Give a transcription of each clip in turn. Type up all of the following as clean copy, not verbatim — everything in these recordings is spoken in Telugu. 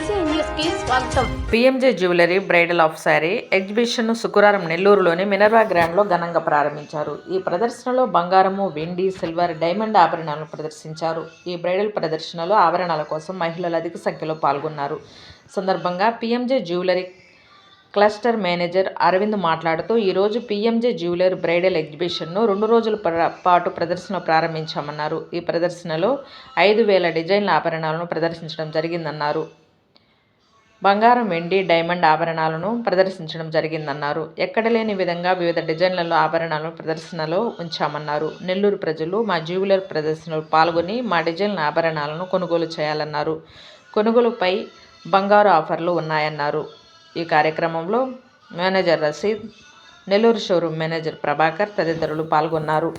బీసీ న్యూస్ కి స్వాగతం. PMJ jewellery bridal of sari exhibition శుక్రవారం నెల్లూరులోని మినర్వా గ్రాండ్లో ఘనంగా ప్రారంభించారు. ఈ ప్రదర్శనలో బంగారము, వెండి, సిల్వర్, డైమండ్ ఆభరణాలను ప్రదర్శించారు. ఈ బ్రైడల్ ప్రదర్శనలో ఆభరణాల కోసం మహిళలు అధిక సంఖ్యలో పాల్గొన్నారు. సందర్భంగా PMJ jewellery cluster manager Arvind మాట్లాడుతూ, ఈరోజు పిఎంజే జ్యువెలరీ బ్రైడల్ ఎగ్జిబిషన్ను 2 రోజుల పాటు ప్రదర్శన ప్రారంభించామన్నారు. ఈ ప్రదర్శనలో 5,000 డిజైన్ల ఆభరణాలను ప్రదర్శించడం జరిగిందన్నారు. బంగారం, వెండి, డైమండ్ ఆభరణాలను ప్రదర్శించడం జరిగిందన్నారు. ఎక్కడ లేని విధంగా వివిధ డిజైన్లలో ఆభరణాలను ప్రదర్శనలో ఉంచామన్నారు. నెల్లూరు ప్రజలు మా జ్యువెలరీ ప్రదర్శనలో పాల్గొని మా డిజైన్ల ఆభరణాలను కొనుగోలు చేయాలన్నారు. కొనుగోలుపై బంగారు ఆఫర్లు ఉన్నాయన్నారు. ఈ కార్యక్రమంలో manager Rasheed, Nellore showroom manager Prabhakar తదితరులు పాల్గొన్నారు.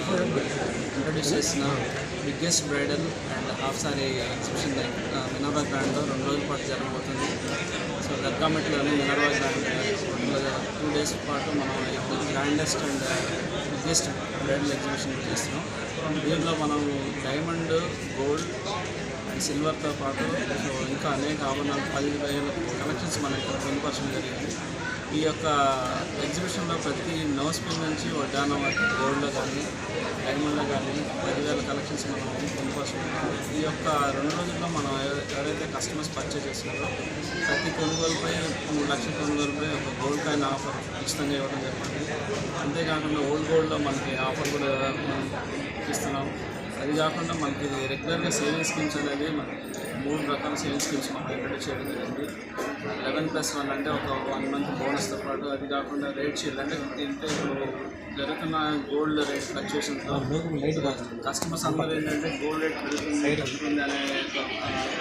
ఇంట్రొడ్యూస్ చేసిన biggest bridal and half saree exhibition Minerva గ్రాండ్లో 2 రోజుల పాటు జరగబోతుంది. సో దర్గామెట్లోని మినర్వా గ్రాండ్ 2 days పాటు మనం grandest and biggest bridal exhibition చేస్తున్నాం. దీంట్లో మనం డైమండ్, గోల్డ్ అండ్ సిల్వర్తో పాటు సో ఇంకా అనేక ఆభరణాలు 10,000 కలెక్షన్స్ మనకి పొందుపరచడం జరిగింది. ఈ యొక్క ఎగ్జిబిషన్లో ప్రతి నోస్ పిన్ నుంచి వడ్డానం వరకు గోల్డ్లో కానీ డైమండ్లో కానీ 10,000 కలెక్షన్స్ మనం పొందుపరుచుకుంటాం. ఈ యొక్క 2 రోజుల్లో మనం ఎవరైతే కస్టమర్స్ పర్చేజ్ చేస్తున్నారో ప్రతి కొనుగోలుపై 3 లక్షల కొనుగోలుపై ఒక గోల్డ్ కాయిన్ ఆఫర్ ఉచితంగా ఇవ్వడం జరుగుతుంది. అంతేకాకుండా ఓల్డ్ గోల్డ్లో మనకి ఆఫర్ కూడా మనం ఇస్తున్నాం. అది కాకుండా మనకి రెగ్యులర్గా సేవింగ్ స్కీమ్స్ అనేది మనకి 3 రకాల సేవింగ్ స్కీమ్స్ మనకి ఇంట్రడ్యూస్ చేయడం జరిగింది. 11+1 అంటే ఒక 1 month బోనస్తో పాటు, అది కాకుండా రేట్ షీల్డ్ అంటే ఇప్పుడు జరుగుతున్న గోల్డ్ రేట్ ఫ్లక్చుయేషన్తో కస్టమర్స్ అందరూ ఏంటంటే గోల్డ్ రేట్ పెరుగుతుంది అనే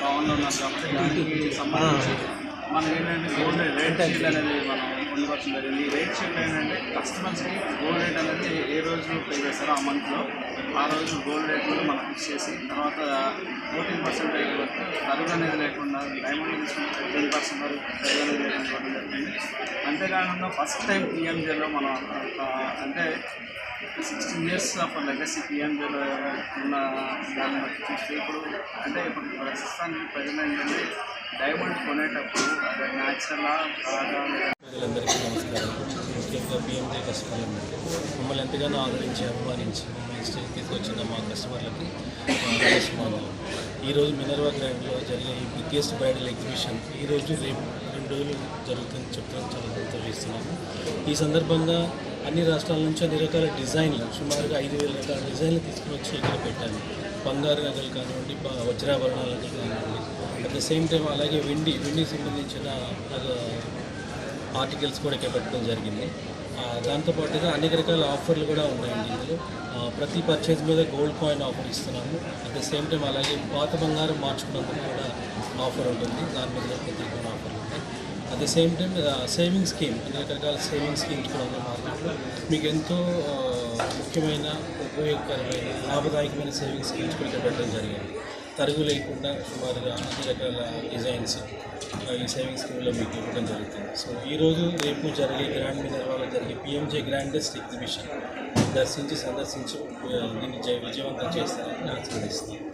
భావనలో ఉన్నారు. కాబట్టి దానికి సంబంధించి మనం ఏంటంటే గోల్డ్ రేట్ షీల్డ్ అనేది మనం పొందుపరచడం జరిగింది. ఈ రేట్ షీల్డ్ ఏంటంటే కస్టమర్స్కి గోల్డ్ రేట్ అనేది ఏ రోజు పే చేస్తారో ఆ మంత్లో ఆ రోజు గోల్డ్ రేట్ కూడా మనం ఫిక్స్ చేసి తర్వాత 14% వరకు తరుగు అనేది లేకుండా డైమండ్ తీసుకుంటే 10% వరకు తరుగు అనేది లేకుండా ఇవ్వడం జరిగింది. అంతేకాకుండా ఫస్ట్ టైం పిఎంజేలో మనం అంటే 16 years ఆఫ్ లెగసీ పిఎంజేలో ఉన్న దాన్ని బట్టి చూస్తే ఇప్పుడు ప్రస్తుతానికి ప్రజలు ఏంటంటే డైమండ్ కొనేటప్పుడు అది న్యాచురల్గా ప్రజలందరికీ నమస్కారం. ముఖ్యంగా పిఎంజే కస్టమర్లందరికీ మమ్మల్ని ఎంతగానో ఆదరించి అభిమానించి మమ్మల్ని స్టేజ్ తీసుకొచ్చిన మా కస్టమర్లకి స్వాగతం. ఈరోజు మినర్వా గ్రాండ్లో జరిగే ఈ బిగ్గెస్ట్ బ్రైడల్ ఎగ్జిబిషన్ ఈరోజు రేపు 2 రోజులు జరుగుతుంది చెప్పడం చాలా సంతోషిస్తున్నాము. ఈ సందర్భంగా అన్ని రాష్ట్రాల నుంచి అన్ని రకాల డిజైన్లు సుమారుగా 5,000 రకాల డిజైన్లు తీసుకుని వచ్చి ఇక్కడ పెట్టాము. బంగారు నగలు కానివ్వండి, వజ్రాభరణాలు కానివ్వండి, అట్ ద సేమ్ టైం అలాగే వెండికి సంబంధించిన ఆర్టికల్స్ కూడా ఇక్కడ పెట్టడం జరిగింది. దాంతోపాటుగా అనేక రకాల ఆఫర్లు కూడా ఉన్నాయండి. ఇందులో ప్రతి పర్చేజ్ మీద గోల్డ్ కాయిన్ ఆఫర్ ఇస్తున్నాము. అట్ ద సేమ్ టైం అలాగే పాత బంగారం మార్చుకున్నందుకు కూడా ఆఫర్ ఉంటుంది. దాని మీద ప్రత్యేకమైన ఆఫర్లు ఉంటాయి. At the same time saving scheme, అనేక రకాల సేవింగ్ స్కీమ్స్ కూడా ఉన్నాయి మార్కెట్లో. మీకు ఎంతో ముఖ్యమైన ఉపయోగకరమైన లాభదాయకమైన సేవింగ్ స్కీమ్స్ కూడా ఇక్కడ పెట్టడం జరిగింది. తరుగు లేకుండా సుమారుగా అన్ని రకాల డిజైన్స్ ఈ సేవింగ్ స్కీమ్లో మీకు ఇవ్వడం జరుగుతుంది. సో ఈరోజు రేపు జరిగే గ్రాండ్ మినర్వాలో జరిగే పిఎంజే గ్రాండెస్ట్ ఎగ్జిబిషన్ సందర్శించి దీన్ని విజయవంతం చేస్తారని ఆశిస్తున్నాను.